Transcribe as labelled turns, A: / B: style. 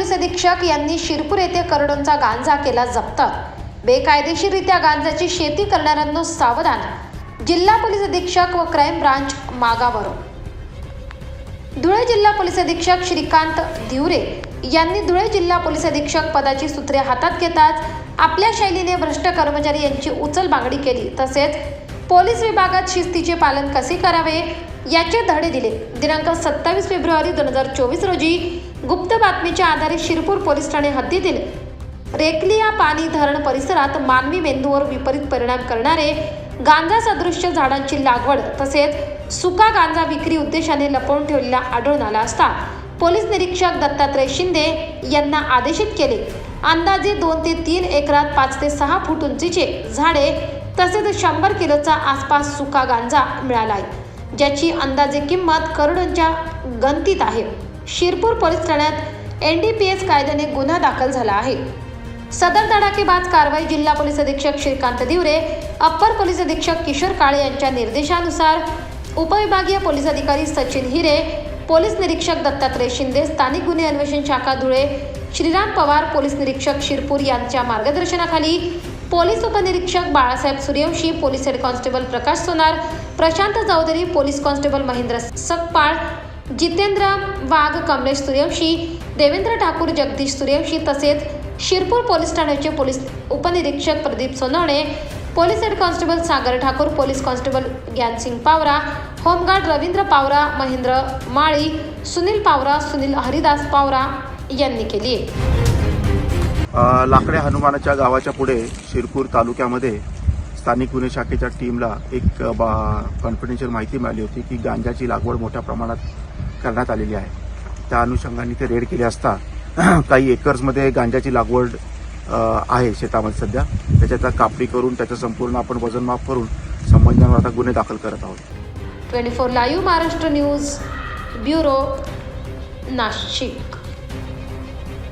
A: Police अधीक्षक यांनी शिरपूर येथे करोडोंचा गांजा केला जप्त। बेकायदेशीररित्या गांजाची शेती करणाऱ्यांना सावधान। जिल्हा पोलीस अधीक्षक व क्राईम ब्रांच मागावर। धुळे जिल्हा पोलीस अधीक्षक श्रीकांत धिवरे यांनी धुळे जिल्हा पोलीस अधीक्षक पदाची सूत्रे हातात घेताच आपल्या शैलीने भ्रष्ट कर्मचारी यांची उचलबांगडी केली। तसेच पोलीस विभागात शिस्तीचे पालन कसे करावे याचे धडे दिले। दिनांक 27 फेब्रुवारी 2024 रोजी गुप्त बातमीच्या आधारे शिरपूर पोलीस ठाणे हद्दीतील रेकलिया पाणी धरण परिसरात मानवी मेंदूवर विपरीत परिणाम करणारे गांजा सदृश्य झाडांची लागवड तसेच सुका गांजा विक्री उद्देशाने लपवून ठेवलेला आढळून आला असता पोलीस निरीक्षक दत्तात्रय शिंदे यांना आदेशित केले। अंदाजे 2 ते 3 एकरात 5 ते 6 फूट उंचीचे झाडे तसेच 100 किलोचा आसपास सुका गांजा मिळाला आहे, ज्याची अंदाजे किंमत करोडोंच्या गणतीत आहे। शिरपूर पोलीस ठाण्यात NDPS कायद्याने गुन्हा दाखल झाला आहे। सदर धडाकेबाज कारवाई जिल्हा पोलीस अधीक्षक श्रीकांत धिवरे, अप्पर पोलीस अधीक्षक किशोर काळे यांच्या निर्देशानुसार उपविभागीय पोलीस अधिकारी सचिन हिरे, पोलीस निरीक्षक दत्तात्रय शिंदे, स्थानिक गुन्हे अन्वेषण शाखा धुळे श्रीराम पवार, पोलीस निरीक्षक शिरपूर यांच्या मार्गदर्शनाखाली पोलीस उपनिरीक्षक Balasaheb Suryavanshi, police head constable Prakash Sonar, Prashant Chaudhari, police constable Mahendra Sakpal, Jitendra Wagh, Kamlesh Suryavanshi, Devendra Thakur, Jagdish Suryavanshi तसेच शिरपूर पोलीस ठाण्याचे पोलीस उपनिरीक्षक Pradeep Sonawane, police head constable Sagar Thakur, police constable Gyansingh Pawara, home guard Ravindra Pawara, Mahendra Mali, Sunil Pawara, Sunil Haridas Pawara यांनी केली आहे।
B: लाकडे हनुमानाच्या गावाच्या पुढे शिरपूर तालुक्यामध्ये स्थानिक गुन्हे शाखेच्या टीमला एक कॉन्फिडेन्शियल माहिती मिळाली होती की गांजाची लागवड मोठ्या प्रमाणात करण्यात आलेली आहे। त्या अनुषंगाने ते रेड केले असता काही एकर्समध्ये गांजाची लागवड आहे शेतामध्ये सध्या, त्याच्यात कापणी करून त्याचं संपूर्ण आपण वजनमाप करून संबंधितांवर आता गुन्हे दाखल करत आहोत।
A: 24 live Maharashtra news bureau Nashik.